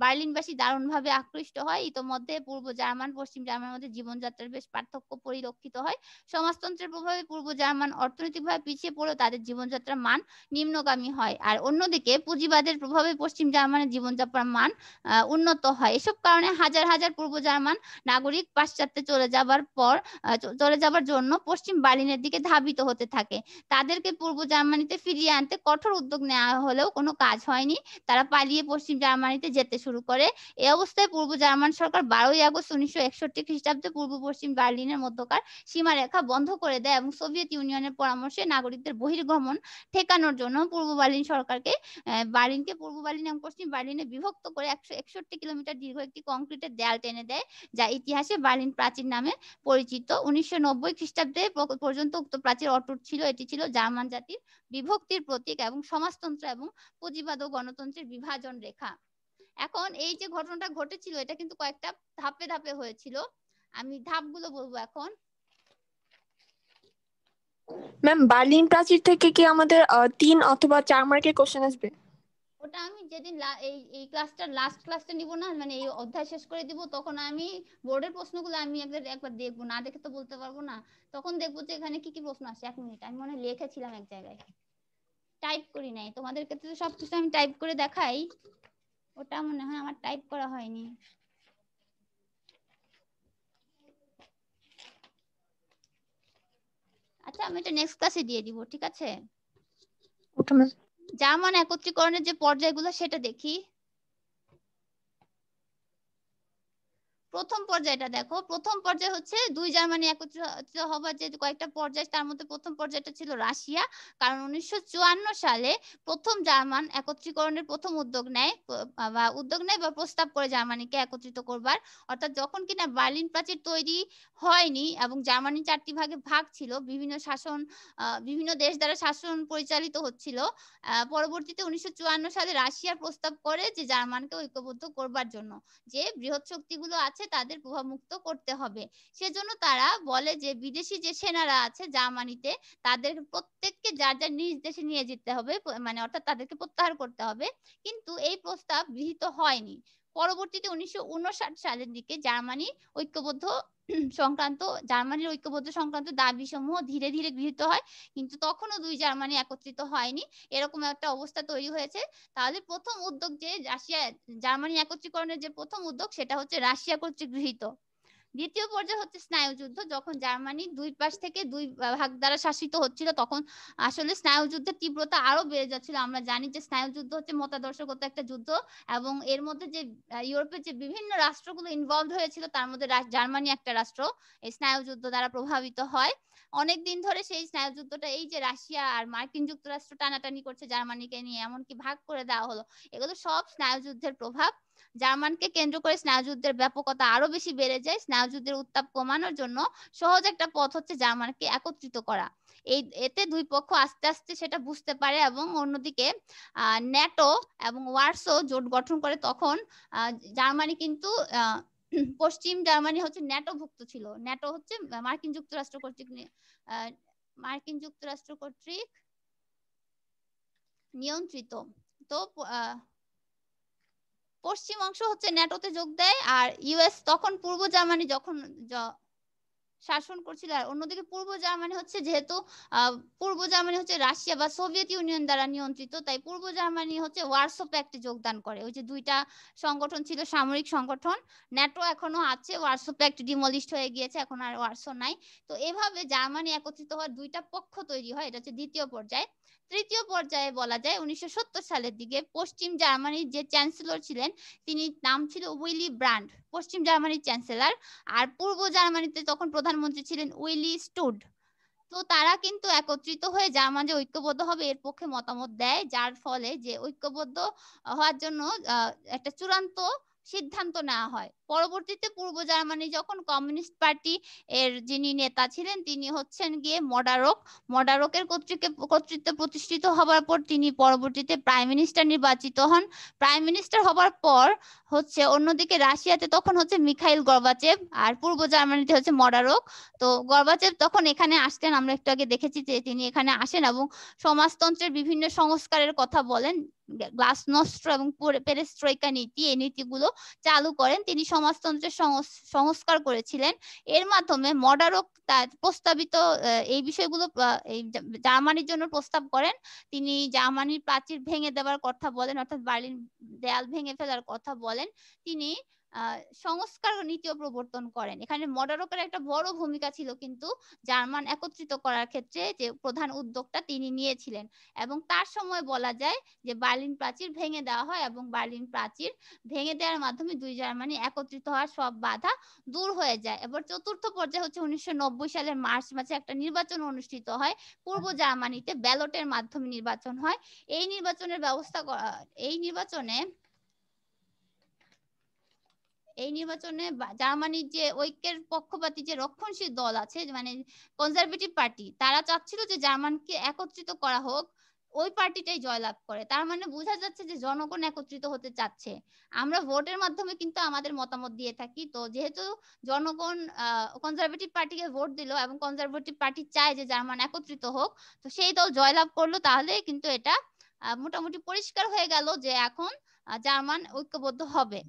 বার্লিনবাসী দারুণভাবে আকৃষ্ট হয়। ইতোমধ্যে পূর্ব জার্মান পশ্চিম জার্মানের মধ্যে জীবনযাত্রার বেশ পার্থক্য পরিলক্ষিত হয়। সমাজতন্ত্রের প্রভাবে পূর্ব জার্মান অর্থনৈতিকভাবে পিছিয়ে পড়েও তাদের জীবনযাত্রার মান নিম্নগামী হয়। আর অন্যদিকে পুঁজিবাদের প্রভাবে পশ্চিম জার্মানের জীবনযাত্রার মান উন্নত হয়। এসব কারণে হাজার হাজার পূর্ব জার্মান নাগরিক পাশ্চাত্যে চলে যাবার জন্য পশ্চিম বার্লিনের দিকে ধাবিত হতে থাকে। তাদেরকে পূর্ব জার্মানিতে ফিরিয়ে আনতে কঠোর উদ্যোগ নেওয়া হলেও কোনো কাজ হয়নি। তারা পালিয়ে পশ্চিম জার্মানিতে যেতে শুরু করে। এই অবস্থায় পূর্ব জার্মান সরকার 12ই আগস্ট 1961 খ্রিস্টাব্দে পূর্ব পশ্চিম বার্লিনের মধ্যকার সীমারেখা বন্ধ করে দেয় এবং সোভিয়েত ইউনিয়নের পরামর্শে নাগরিকদের বহির্গমন ঠেকানোর জন্য পূর্ব বার্লিন সরকারকে বার্লিনকে পূর্ব বার্লিন এবং পশ্চিম বার্লিনে বিভক্ত করে 161 কিলোমিটার দীর্ঘ একটি কংক্রিটের দেয়াল টেনে দেয়, যা ইতিহাসে বার্লিন প্রাচীর নামে পরিচিত। 1990 খ্রিস্টাব্দে পর্যন্ত উক্ত প্রাচীর অটুট ছিল। এটি ছিল জার্মান জাতির বিভক্তির প্রতীক এবং সমাজতন্ত্র এবং পুঁজিবাদ ও গণতন্ত্রের বিভাজন রেখা। এখন এই যে ঘটনাটা ঘটেছিল এটা কিন্তু কয়েকটা ধাপে ধাপে হয়েছিল। আমি ধাপগুলো বলবো এখন। ম্যাম বার্লিন প্রাচীর থেকে কি আমাদের 3 অথবা 4 মার্কের কোশ্চেন আসবে? ওটা আমি যেদিন এই ক্লাসটা লাস্ট ক্লাসটা নিব না, মানে এই অধ্যায় শেষ করে দিব, তখন আমি বোর্ডের প্রশ্নগুলো আমি একবার দেখবো, না দেখে তো বলতে পারবো না। তখন দেখবো যে এখানে কি কি প্রশ্ন আসে। 1 মিনিট, আমি মনে লিখেছিলাম এক জায়গায়, টাইপ করি নাই। তোমাদের ক্ষেত্রে তো সবকিছু আমি টাইপ করে দেখাই, ওটা মনে হয় আমার টাইপ করা হয়নি। আচ্ছা, আমি এটা নেক্সট ক্লাসে দিয়ে দিব, ঠিক আছে? Okay ma'am. জার্মান একত্রীকরণের যে পর্যায়গুলো সেটা দেখি। প্রথম পর্যায়টা দেখো। প্রথম পর্যায় হচ্ছে দুই জার্মানি একত্রিত হবার যে কয়েকটা পর্যায়, তার মধ্যে প্রথম পর্যায়টা ছিল রাশিয়া। কারণ 1954 সালে প্রথম জার্মান একত্রীকরণের প্রথম উদ্যোগ নেয় বা প্রস্তাব করে জার্মানিকে একত্রিত করবার। অর্থাৎ যখন কিনা বার্লিন প্রাচীর তৈরি হয়নি এবং জার্মানি 4টি ভাগে ভাগ ছিল, বিভিন্ন দেশ দ্বারা শাসন পরিচালিত হচ্ছিল, পরবর্তীতে 1954 সালে রাশিয়া প্রস্তাব করে যে জার্মানকে ঐক্যবদ্ধ করবার জন্য, যে বৃহৎ শক্তিগুলো আছে তাদের প্রভাবমুক্ত করতে হবে। সেজন্য তারা বলে যে বিদেশি যে সেনারা আছে জার্মানিতে তাদের প্রত্যেককে যার যার নিজ দেশে নিয়ে যেতে হবে, মানে অর্থাৎ তাদেরকে প্রত্যাহার করতে হবে। কিন্তু এই প্রস্তাব গৃহীত হয়নি। পরবর্তীতে 1959 সালের দিকে জার্মানির ঐক্যবদ্ধ সংক্রান্ত দাবি সমূহ ধীরে ধীরে গৃহীত হয়, কিন্তু তখনও দুই জার্মানি একত্রিত হয়নি। এরকম একটা অবস্থা তৈরি হয়েছে। তাহলে প্রথম উদ্যোগ যে জার্মানি একত্রীকরণের যে প্রথম উদ্যোগ, সেটা হচ্ছে রাশিয়া কর্তৃক গৃহীত। দ্বিতীয় পর্যায়ে হচ্ছে স্নায়ুযুদ্ধ। যখন জার্মানি দুই পাশ থেকে দুই ভাগ দ্বারা শাসিত হচ্ছিল, তখন আসলে স্নায়ুযুদ্ধের তীব্রতা আরো বেড়ে যাচ্ছিল। আমরা জানি যে স্নায়ুযুদ্ধ হচ্ছে মতাদর্শগত একটা যুদ্ধ, এবং এর মধ্যে যে ইউরোপের যে বিভিন্ন রাষ্ট্রগুলো ইনভলভ হয়েছিল, তার মধ্যে জার্মানি একটা রাষ্ট্র এই স্নায়ুযুদ্ধ দ্বারা প্রভাবিত হয়। অনেকদিন ধরে সেই স্নায়ুযুদ্ধটা, এই যে রাশিয়া আর মার্কিন যুক্তরাষ্ট্র টানাটানি করছে জার্মানিকে নিয়ে, এমনকি ভাগ করে দেওয়া হলো, এগুলো সব স্নায়ুযুদ্ধের প্রভাব। জার্মানকে কেন্দ্র করে স্নায়ুযুদ্ধের ব্যাপকতা আরো বেশি বেড়ে যায়। স্নায়ুযুদ্ধের উত্তাপ কমানোর জন্য সহজ একটা পথ হচ্ছে জার্মানকে একত্রিত করা। এতে দুই পক্ষ আস্তে আস্তে সেটা বুঝতে পারে, এবং অন্যদিকে ন্যাটো এবং ওয়ারসো জোট গঠন করে। তখন জার্মানি কিন্তু পশ্চিম জার্মানি হচ্ছে ন্যাটোভুক্ত ছিল। ন্যাটো হচ্ছে মার্কিন যুক্তরাষ্ট্র কর্তৃক নিয়ন্ত্রিত। তো পশ্চিম অংশ হচ্ছে ন্যাটোতে যোগ দেয়। আর ইউএস তখন পূর্ব জার্মানি যখন শাসন করছিল, আর অন্যদিকে পূর্ব জার্মানি হচ্ছে যেহেতু পূর্ব জার্মানি হচ্ছে রাশিয়া বা সোভিয়েত ইউনিয়ন দ্বারা নিয়ন্ত্রিত, তাই পূর্ব জার্মানি হচ্ছে ওয়ারসো প্যাক্টে যোগদান করে। ওই যে দুইটা সংগঠন ছিল সামরিক সংগঠন, ন্যাটো এখনো আছে, ওয়ারসো প্যাক্ট ডিমলিশড হয়ে গিয়েছে, এখন আর ওয়ারসো নাই। তো এভাবে জার্মানি একত্রিত হওয়ার দুইটা পক্ষ তৈরি হয়, এটা হচ্ছে দ্বিতীয় পর্যায়ে। তৃতীয় পর্যায়ে বলা যায় 1970 সালের দিকে পশ্চিম জার্মানির যে চ্যান্সেলর ছিলেন তিনি নাম ছিল উইলি ব্রান্ড, পশ্চিম জার্মানির চ্যান্সেলর, আর পূর্ব জার্মানিতে তখন প্রধানমন্ত্রী ছিলেন উইলি স্টুড। তো তারা কিন্তু একত্রিত হয়ে জার্মান যে ঐক্যবদ্ধ হবে এর পক্ষে মতামত দেয়, যার ফলে যে ঐক্যবদ্ধ হওয়ার জন্য একটা চূড়ান্ত সিদ্ধান্ত নেওয়া হয়। পরবর্তীতে পূর্ব জার্মানি যখন কমিউনিস্ট পার্টি এর যিনি নেতা ছিলেন তিনি হচ্ছেন গিয়ে মডারকের কর্তৃত্বে প্রতিষ্ঠিত হবার পর তিনি পরবর্তীতে প্রাইম মিনিস্টার নির্বাচিত হন। প্রাইম মিনিস্টার হবার পর হচ্ছে অন্যদিকে রাশিয়াতে তখন হচ্ছে মিখাইল গর্বাচেভ, আর পূর্ব জার্মানিতে হচ্ছে মডারক। তো গর্বাচেভ তখন এখানে আসতেন, আমরা একটু আগে দেখেছি যে তিনি এখানে আসেন এবং সমাজতন্ত্রের বিভিন্ন সংস্কারের কথা বলেন, গ্লাসনস্ট এবং পেরেস্ট্রয়কা নীতি, এই নীতিগুলো চালু করেন। তিনি সমাজতন্ত্রের সংস্কার করেছিলেন। এর মাধ্যমে মডারক তার প্রস্তাবিত এই বিষয়গুলো এই জার্মানির জন্য প্রস্তাব করেন। তিনি জার্মানির প্রাচীর ভেঙে দেওয়ার কথা বলেন, অর্থাৎ বার্লিন দেয়াল ভেঙে ফেলার কথা বলেন। তিনি সংস্কার নীতিও প্রবর্তন করেন। এখানে মডারকের একটা বড় ভূমিকা ছিল, কিন্তু জার্মান একত্রিত করার ক্ষেত্রে যে প্রধান উদ্যোগটা তিনি নিয়েছিলেন। এবং তার সময় বলা যায় যে বার্লিন প্রাচীর ভেঙে দেওয়া হয় এবং বার্লিন প্রাচীর ভেঙে দেওয়ার মাধ্যমে দুই জার্মানি একত্রিত হওয়ার সব বাধা দূর হয়ে যায়। এবার চতুর্থ পর্যায়ে হচ্ছে 1990 সালের মার্চ মাসে একটা নির্বাচন অনুষ্ঠিত হয় পূর্ব জার্মানিতে, ব্যালটের মাধ্যমে নির্বাচন হয়। এই নির্বাচনের ব্যবস্থা এই নির্বাচনে জার্মানির যে ঐক্যের পক্ষপাতী যে রক্ষণশীল দল আছে, মানে কনজারভেটিভ পার্টি, তারা চাচ্ছিল যে জার্মানকে একত্রিত করা হোক, ওই পার্টিটাই জয়লাভ করে। তার মানে বোঝা যাচ্ছে যে জনগণ একত্রিত হতে চাচ্ছে। আমরা ভোটের মাধ্যমে কিন্তু আমাদের মতামত দিয়ে থাকি, তো যেহেতু জনগণ কনজারভেটিভ পার্টিকে ভোট দিল এবং কনজারভেটিভ পার্টি চায় যে জার্মান একত্রিত হোক, তো সেই দল জয়লাভ করলো, তাহলে কিন্তু এটা মোটামুটি পরিষ্কার হয়ে গেল যে এখন জার্মান ঐক্যবদ্ধ হবে।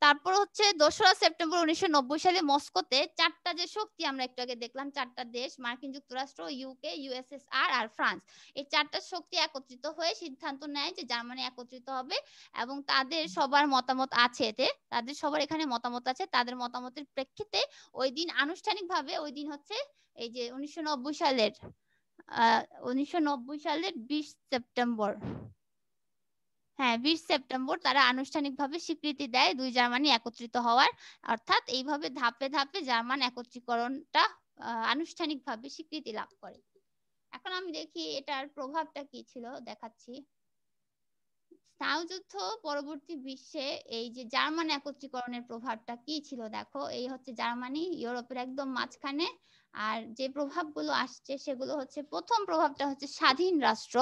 তারপর হচ্ছে 2রা সেপ্টেম্বর 1990 সালে মস্কোতে চারটা যে শক্তি আমরা একটু আগে দেখলাম, চারটা দেশ, মার্কিন যুক্তরাষ্ট্র, ইউকে, ইউএসএসআর আর ফ্রান্স, এই চারটা শক্তি একত্রিত হয়ে সিদ্ধান্ত নেয় যে জার্মানি একত্রিত হবে। এবং তাদের সবার মতামত আছে, তাদের সবার এখানে মতামত আছে। তাদের মতামতের প্রেক্ষিতে ওই দিন আনুষ্ঠানিকভাবে, ওই দিন হচ্ছে এই যে 1990 সালের 20 সেপ্টেম্বর, হ্যাঁ 20 সেপ্টেম্বর তারা আনুষ্ঠানিকভাবে স্বীকৃতি দেয় দুই জার্মানি একত্রিত হওয়ার। অর্থাৎ এইভাবে ধাপে ধাপে জার্মান একত্রীকরণটা আনুষ্ঠানিকভাবে স্বীকৃতি লাভ করে। এখন আমি দেখি এটার প্রভাবটা কি ছিল, দেখাচ্ছি। স্নায়ুযুদ্ধ পরবর্তী বিশ্বে এই যে জার্মান একত্রীকরণের প্রভাবটা কি ছিল, দেখো এই হচ্ছে জার্মানি ইউরোপের একদম মাঝখানে, আর যে প্রভাবগুলো আসছে সেগুলো হচ্ছে, প্রথম প্রভাবটা হচ্ছে স্বাধীন রাষ্ট্র।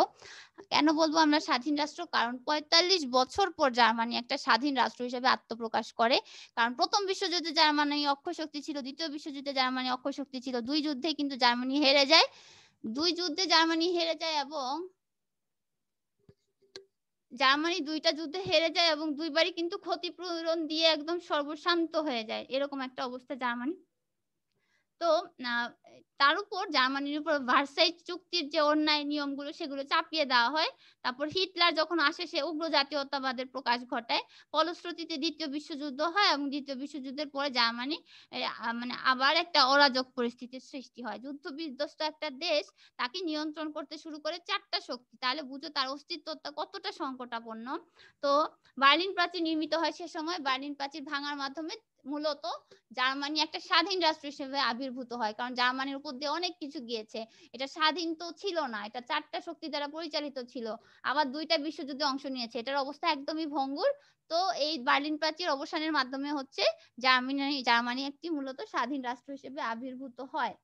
কেন বলবো আমরা স্বাধীন রাষ্ট্র, কারণ 45 বছর পর জার্মানি একটা স্বাধীন রাষ্ট্র হিসেবে আত্মপ্রকাশ করে। কারণ প্রথম বিশ্বযুদ্ধে জার্মানি অক্ষশক্তি ছিল, দ্বিতীয় বিশ্বযুদ্ধে জার্মানি অক্ষশক্তি ছিল, দুই যুদ্ধে কিন্তু জার্মানি হেরে যায়, এবং জার্মানি দুইটা যুদ্ধে হেরে যায় এবং দুইবারই কিন্তু ক্ষতিপূরণ দিয়ে একদম সর্বশান্ত হয়ে যায়, এরকম একটা অবস্থা জার্মানি। তো তার উপর জার্মানির উপর ভার্সাই চুক্তির যে অন্যায় নিয়মগুলো সেগুলো চাপিয়ে দেওয়া হয়। তারপর হিটলার যখন আসে সে উগ্র জাতীয়তাবাদের প্রকাশ ঘটায়, ফলশ্রুতিতে দ্বিতীয় বিশ্বযুদ্ধ হয় এবং দ্বিতীয় বিশ্বযুদ্ধের পরে জার্মানি মানে আবার একটা অরাজক পরিস্থিতির সৃষ্টি হয়। যুদ্ধ বিধ্বস্ত একটা দেশ, তাকে নিয়ন্ত্রণ করতে শুরু করে চারটা শক্তি, তাহলে বুঝো তার অস্তিত্বটা কতটা সংকটাপন্ন। তো বার্লিন প্রাচীর নির্মিত হয় সে সময়, বার্লিন প্রাচীর ভাঙার মাধ্যমে মূলত জার্মানি একটা স্বাধীন রাষ্ট্র হিসেবে আবির্ভূত হয়, কারণ জার্মানির উপর দিয়ে অনেক কিছু গিয়েছে, এটা স্বাধীন তো ছিল না, এটা চারটা শক্তি দ্বারা পরিচালিত ছিল, আবার দুইটা বিশ্বযুদ্ধে অংশ নিয়েছে, এটার অবস্থা একদমই ভঙ্গুর। তো এই বার্লিন প্রাচীর অবসানের মাধ্যমে হচ্ছে জার্মানি একটি মূলত স্বাধীন রাষ্ট্র হিসেবে আবির্ভূত হয়।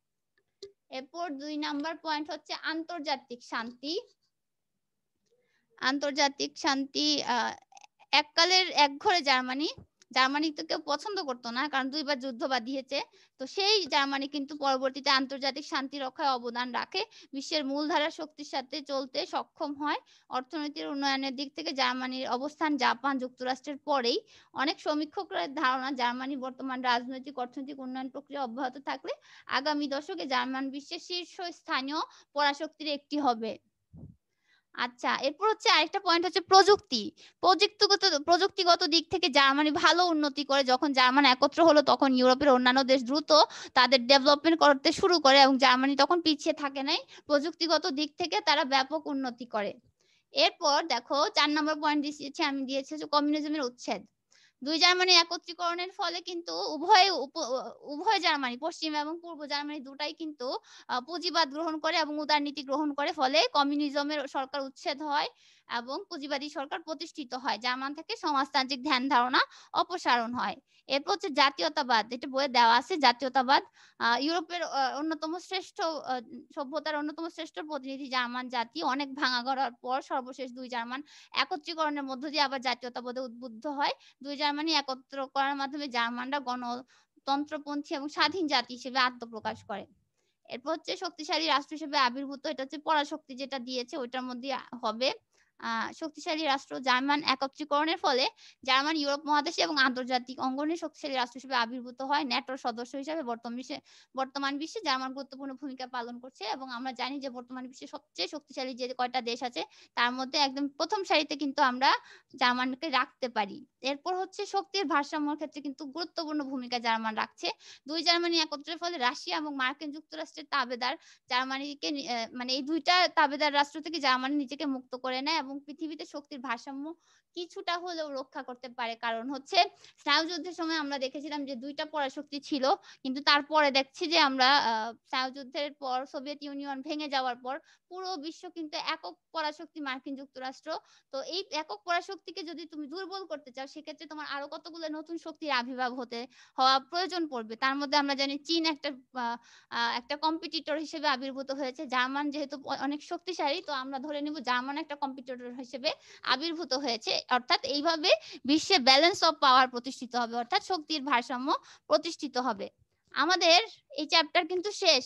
এরপর 2 নাম্বার পয়েন্ট হচ্ছে আন্তর্জাতিক শান্তি। এককালের একঘরে জার্মানি জার্মানি তো কেউ পছন্দ করতো না, কারণ 2বার যুদ্ধ বাঁধিয়েছে। তো সেই জার্মানি কিন্তু পরবর্তীতে আন্তর্জাতিক শান্তি রক্ষায় অবদান রাখে, বিশ্বের মূলধারা শক্তির সাথে চলতে সক্ষম হয়। অর্থনীতির উন্নয়নের দিক থেকে জার্মানির অবস্থান জাপান যুক্তরাষ্ট্রের পরেই। অনেক সমীক্ষকদের ধারণা জার্মানি বর্তমান রাজনৈতিক অর্থনৈতিক উন্নয়ন প্রক্রিয়া অব্যাহত থাকলে আগামী দশকে জার্মান বিশ্বের শীর্ষস্থানীয় পরাশক্তির একটি হবে। আচ্ছা, এরপর হচ্ছে আরেকটা পয়েন্ট হচ্ছে প্রযুক্তিগত দিক থেকে জার্মানি ভালো উন্নতি করে। যখন জার্মান একত্র হলো তখন ইউরোপের অন্যান্য দেশ দ্রুত তাদের ডেভেলপমেন্ট করতে শুরু করে এবং জার্মানি তখন পিছিয়ে থাকে নাই, প্রযুক্তিগত দিক থেকে তারা ব্যাপক উন্নতি করে। এরপর দেখো 4 নম্বর পয়েন্ট দিয়েছি আমি, দিয়েছি হচ্ছে কমিউনিজমের উচ্ছেদ। দুই জার্মানি একত্রীকরণের ফলে কিন্তু উভয় জার্মানি, পশ্চিম এবং পূর্ব জার্মানি দুটাই কিন্তু পুঁজিবাদ গ্রহণ করে এবং উদারনীতি গ্রহণ করে, ফলে কমিউনিজমের সরকার উচ্ছেদ হয় এবং পুঁজিবাদী সরকার প্রতিষ্ঠিত হয়। জার্মান থেকে সমাজতান্ত্রিক ধ্যান ধারণা অপসারণ হয়। এরপর হচ্ছে জাতীয়তাবাদ, এটা বইয়ে দেওয়া আছে। জাতীয়তাবাদ ইউরোপের অন্যতম শ্রেষ্ঠ সভ্যতার অন্যতম শ্রেষ্ঠ প্রতিনিধি জার্মান জাতি অনেক ভাঙা গড়ার পর সর্বশেষ দুই জার্মান একত্রীকরণের মধ্য দিয়ে আবার জাতীয়তাবাদে উদ্বুদ্ধ হয়। দুই জার্মানি একত্র করার মাধ্যমে জার্মানরা গণতন্ত্রপন্থী এবং স্বাধীন জাতি হিসেবে আত্মপ্রকাশ করে। এরপর হচ্ছে শক্তিশালী রাষ্ট্র হিসেবে আবির্ভূত, এটা হচ্ছে পরাশক্তি যেটা দিয়েছে ওইটার মধ্যে হবে। শক্তিশালী রাষ্ট্র, জার্মান একত্রীকরণের ফলে জার্মান ইউরোপ মহাদেশে এবং আন্তর্জাতিক অঙ্গনে শক্তিশালী রাষ্ট্র হিসেবে আবির্ভূত হয়। ন্যাটোর সদস্য হিসেবে বর্তমান বিশ্বে জার্মান গুরুত্বপূর্ণ ভূমিকা পালন করছে এবং আমরা জানি যে বর্তমান বিশ্বে সবচেয়ে শক্তিশালী যে কয়টা দেশ আছে তার মধ্যে একদম প্রথম সারিতে কিন্তু আমরা জার্মানকে রাখতে পারি। এরপর হচ্ছে শক্তির ভারসাম্যের ক্ষেত্রে কিন্তু গুরুত্বপূর্ণ ভূমিকা জার্মান রাখছে। দুই জার্মানি একত্রের ফলে রাশিয়া এবং মার্কিন যুক্তরাষ্ট্রের তাবেদার জার্মানিকে মানে এই দুইটা তাবেদার রাষ্ট্র থেকে জার্মানি নিজেকে মুক্ত করে নেয় এবং পৃথিবীতে শক্তির ভারসাম্য কিছুটা হলেও রক্ষা করতে পারে। কারণ হচ্ছে স্নায়ু যুদ্ধের সময় আমরা দেখেছিলাম যে দুইটা পরাশক্তি ছিল, কিন্তু তারপরে দেখছি যে আমরা স্নায়ু যুদ্ধের পর সোভিয়েত ইউনিয়ন ভেঙে যাওয়ার পর পুরো বিশ্ব কিন্তু একক পরাশক্তি মার্কিন যুক্তরাষ্ট্র। তো এই একক পরাশক্তিকে যদি তুমি দুর্বল করতে চাও সেক্ষেত্রে তোমার আরো কতগুলো নতুন শক্তির আবির্ভাব হওয়া প্রয়োজন পড়বে। তার মধ্যে আমরা জানি চীন একটা কম্পিটিটর হিসেবে আবির্ভূত হয়েছে। জার্মান যেহেতু অনেক শক্তিশালী, তো আমরা ধরে নিব জার্মান একটা কম্পিটিটর হিসেবে আবির্ভূত হয়েছে। অর্থাৎ এইভাবে বিশ্বে ব্যালেন্স অফ পাওয়ার প্রতিষ্ঠিত হবে, অর্থাৎ শক্তির ভারসাম্য প্রতিষ্ঠিত হবে। আমাদের এই চ্যাপ্টার কিন্তু শেষ।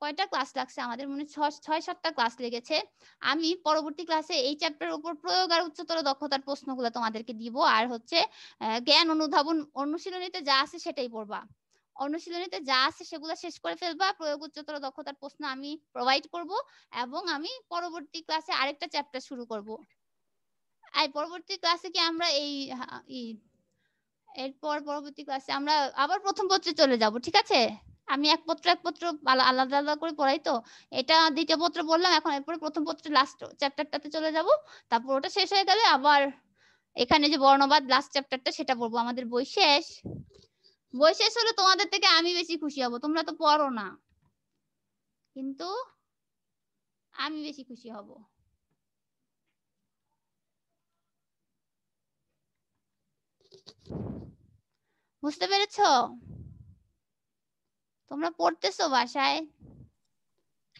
কয়টা ক্লাস লাগছে আমাদের? মনে 6-7টা ক্লাস লেগেছে। আমি পরবর্তী ক্লাসে এই চ্যাপ্টারের উপর প্রয়োগ আর উচ্চতর দক্ষতার প্রশ্নগুলো তোমাদেরকে দিব। আর হচ্ছে জ্ঞান অনুধাবন অনুশীলনীতে যা আছে সেটাই পড়বা। অনুশীলনীতে যা আছে সেগুলো শেষ করে ফেলবা। প্রয়োগ উচ্চতর দক্ষতার প্রশ্ন আমি প্রোভাইড করব এবং আমি পরবর্তী ক্লাসে আরেকটা চ্যাপ্টার শুরু করব। আর পরবর্তী ক্লাসে কি আমরা এরপর পরবর্তী ক্লাসে আমরা আবার প্রথম পত্রে চলে যাব, ঠিক আছে? আমি এক পত্র আলাদা আলাদা করে পড়াই, তো এটা দ্বিতীয় পত্র বললাম। এখন এরপরে প্রথম পত্রের লাস্ট চ্যাপ্টারটাতে চলে যাব। তারপর ওটা শেষ হয়ে গেলে আবার এখানে যে বর্ণবাদ লাস্ট চ্যাপ্টারটা সেটা পড়বো। আমাদের বই শেষ। বই শেষ হলে তোমাদের থেকে আমি বেশি খুশি হব। তোমরা তো পড়ো না, কিন্তু আমি বেশি খুশি হব। বুঝতে পেরেছো? তোমরা পড়তেছো বাসায়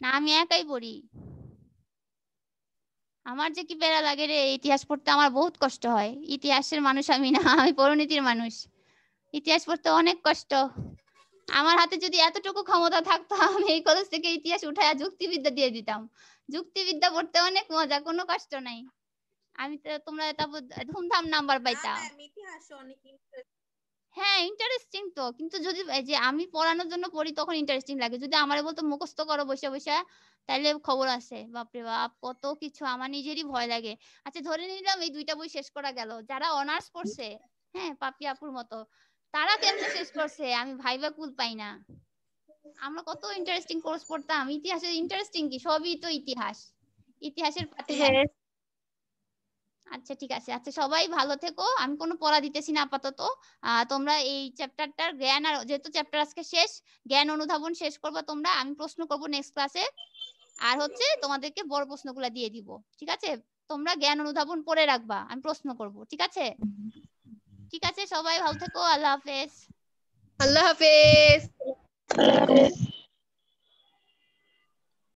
না আমি একাই পড়ি? আমার যে কি প্যারা লাগে রে, ইতিহাস পড়তে আমার বহুত কষ্ট হয়। ইতিহাসের মানুষ আমি না, আমি পরিণীতির মানুষ। ইতিহাস পড়তে অনেক কষ্ট। আমার হাতে যদি এতটুকু ক্ষমতা থাকতো আমি এই কলেজ থেকে ইতিহাস উঠায় যুক্তিবিদ্যা দিয়ে দিতাম। যুক্তিবিদ্যা পড়তে অনেক মজা, কোনো কষ্ট নাই। আমি তো তোমরা তারপর ধুমধাম নাম্বার পাইতাম। হ্যাঁ ইন্টারেস্টিং তো, কিন্তু যদি যে আমি পড়ানোর জন্য পড়ি তখন ইন্টারেস্টিং লাগে। যদি আমারে বলতো মুখস্থ করো বসে বসে, তাহলে খবর আছে। বাপরে বাপ কত কিছু, আমার নিজেরই ভয় লাগে। আচ্ছা ধরে নিলাম এই দুইটা বই শেষ করা গেল, যারা অনার্স পড়ছে, হ্যাঁ পাপি আপুর মতো, তারা কেমনে শেষ করছে আমি ভাইবা কুল পাই না। আমরা কত ইন্টারেস্টিং কোর্স পড়তাম। ইতিহাসের ইন্টারেস্টিং কি? সবই তো ইতিহাস, ইতিহাসের পাঠে। আচ্ছা ঠিক আছে। আচ্ছা সবাই ভালো থেকো। আমি কোনো পড়া দিতেছি না আপাতত। তোমরা এই চ্যাপ্টারটার জ্ঞান, আর যেহেতু চ্যাপ্টার আজকে শেষ, জ্ঞান অনুধাবন শেষ করবা তোমরা। আমি প্রশ্ন করব নেক্সট ক্লাসে, আর হচ্ছে তোমাদেরকে বড় প্রশ্নগুলো দিয়ে দিব, ঠিক আছে? তোমরা জ্ঞান অনুধাবন পড়ে রাখবা, আমি প্রশ্ন করব, ঠিক আছে? ঠিক আছে, সবাই ভালো থেকো। আল্লাহ হাফেজ। আল্লাহ হাফেজ। আল্লাহ হাফেজ।